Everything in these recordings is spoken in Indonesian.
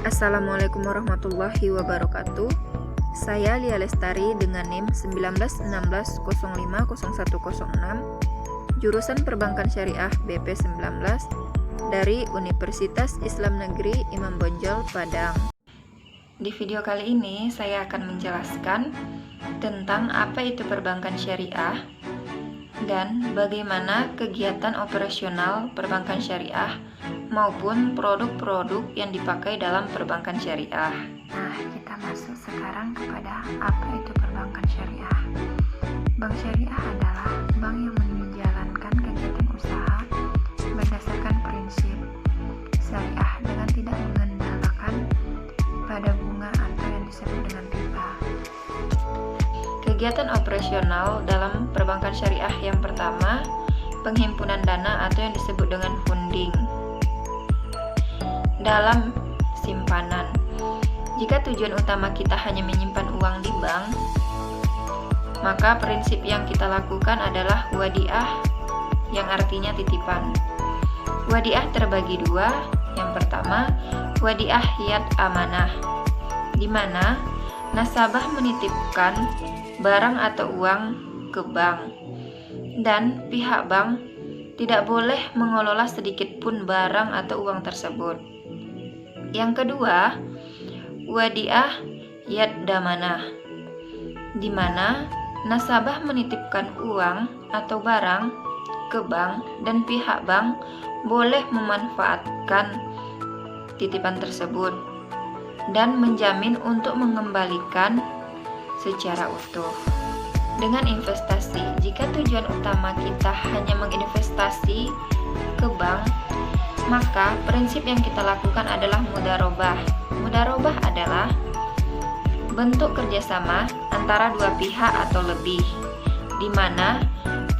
Assalamualaikum warahmatullahi wabarakatuh. Saya Lia Lestari dengan NIM 1916050106, jurusan Perbankan Syariah BP19 dari Universitas Islam Negeri Imam Bonjol, Padang. Di video kali ini saya akan menjelaskan tentang apa itu perbankan syariah dan bagaimana kegiatan operasional perbankan syariah maupun produk-produk yang dipakai dalam perbankan syariah. Nah, kita masuk sekarang kepada apa itu perbankan syariah. Bank syariah adalah bank yang menjalankan kegiatan usaha berdasarkan prinsip syariah dengan tidak mengandalkan pada bunga atau yang disebut dengan riba. Kegiatan operasional dalam perbankan syariah yang pertama, penghimpunan dana atau yang disebut dengan funding dalam simpanan. Jika tujuan utama kita hanya menyimpan uang di bank, maka prinsip yang kita lakukan adalah wadiah, yang artinya titipan. Wadiah terbagi dua. Yang pertama, wadiah yad amanah, di mana nasabah menitipkan barang atau uang ke bank, dan pihak bank tidak boleh mengelola sedikit pun barang atau uang tersebut. Yang kedua, wadiah yad damanah, di mana nasabah menitipkan uang atau barang ke bank dan pihak bank boleh memanfaatkan titipan tersebut dan menjamin untuk mengembalikan secara utuh. Dengan investasi, jika tujuan utama kita hanya menginvestasi ke bank, maka prinsip yang kita lakukan adalah mudharabah. Mudharabah adalah bentuk kerjasama antara dua pihak atau lebih, di mana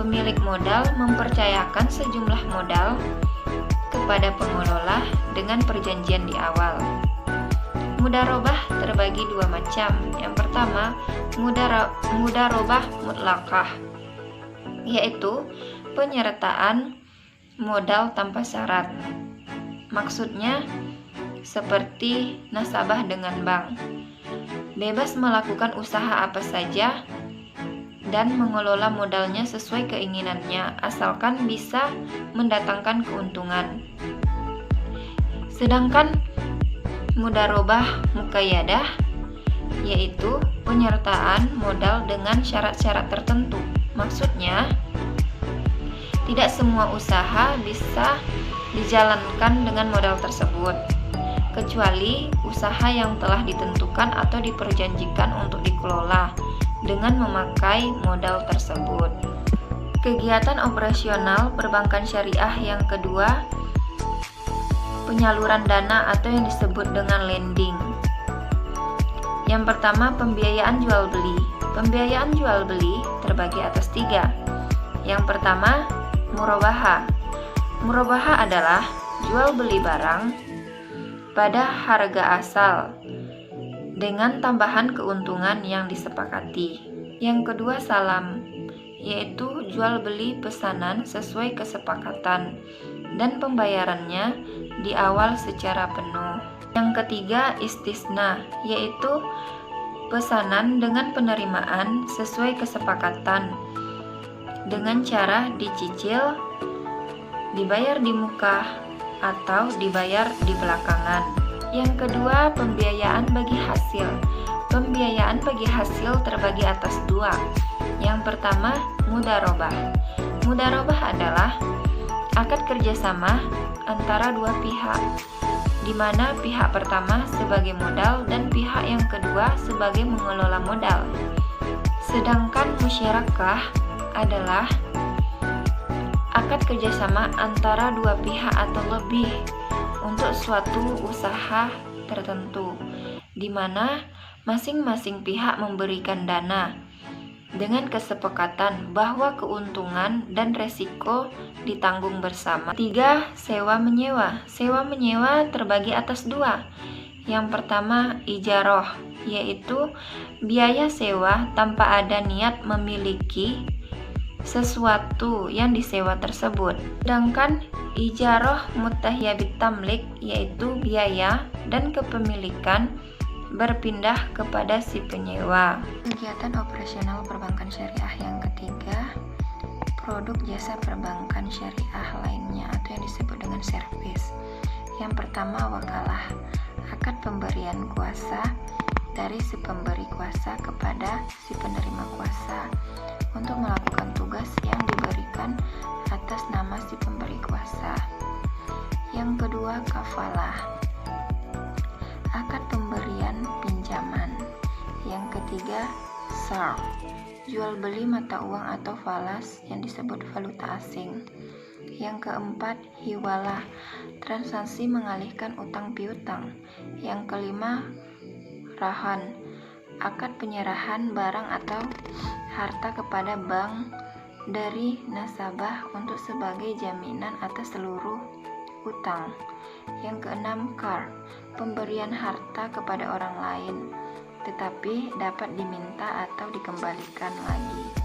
pemilik modal mempercayakan sejumlah modal kepada pengelola dengan perjanjian di awal. Mudharabah terbagi dua macam. Yang pertama, mudharabah mutlaqah, yaitu penyertaan modal tanpa syarat. Maksudnya seperti nasabah dengan bank, bebas melakukan usaha apa saja dan mengelola modalnya sesuai keinginannya, asalkan bisa mendatangkan keuntungan. Sedangkan mudharabah muqayyadah yaitu penyertaan modal dengan syarat-syarat tertentu. Maksudnya, tidak semua usaha bisa dijalankan dengan modal tersebut, kecuali usaha yang telah ditentukan atau diperjanjikan untuk dikelola dengan memakai modal tersebut. Kegiatan operasional perbankan syariah yang kedua, penyaluran dana atau yang disebut dengan lending. Yang pertama, pembiayaan jual beli. Pembiayaan jual beli terbagi atas tiga. Yang pertama, murabaha. Murabaha adalah jual beli barang pada harga asal dengan tambahan keuntungan yang disepakati. Yang kedua, salam, yaitu jual beli pesanan sesuai kesepakatan dan pembayarannya di awal secara penuh. Yang ketiga, istisna, yaitu pesanan dengan penerimaan sesuai kesepakatan dengan cara dicicil, dibayar di muka, atau dibayar di belakangan. Yang kedua, pembiayaan bagi hasil. Pembiayaan bagi hasil terbagi atas dua. Yang pertama, mudharabah. Mudharabah adalah akad kerjasama antara dua pihak, di mana pihak pertama sebagai modal dan pihak yang kedua sebagai mengelola modal. Sedangkan musyarakah adalah akad kerjasama antara dua pihak atau lebih untuk suatu usaha tertentu, di mana masing-masing pihak memberikan dana dengan kesepakatan bahwa keuntungan dan resiko ditanggung bersama. Tiga, sewa menyewa. Sewa menyewa terbagi atas dua. Yang pertama, ijarah, yaitu biaya sewa tanpa ada niat memiliki sesuatu yang disewa tersebut. Sedangkan Ijarah muttahiyah bitamlik, yaitu biaya dan kepemilikan berpindah kepada si penyewa. Kegiatan operasional perbankan syariah yang ketiga, produk jasa perbankan syariah lainnya atau yang disebut dengan servis. Yang pertama, wakalah, akad pemberian kuasa dari si pemberi kuasa kepada si penerima kuasa untuk melakukan tugas yang diberikan atas nama si pemberi kuasa. Yang kedua, kafalah, akad pemberian pinjaman. Yang ketiga, sarf, jual beli mata uang atau falas yang disebut valuta asing. Yang keempat, hiwalah, transaksi mengalihkan utang piutang. Yang kelima, rahan, akad penyerahan barang atau harta kepada bank dari nasabah untuk sebagai jaminan atas seluruh utang. Yang keenam, qard, pemberian harta kepada orang lain tetapi dapat diminta atau dikembalikan lagi.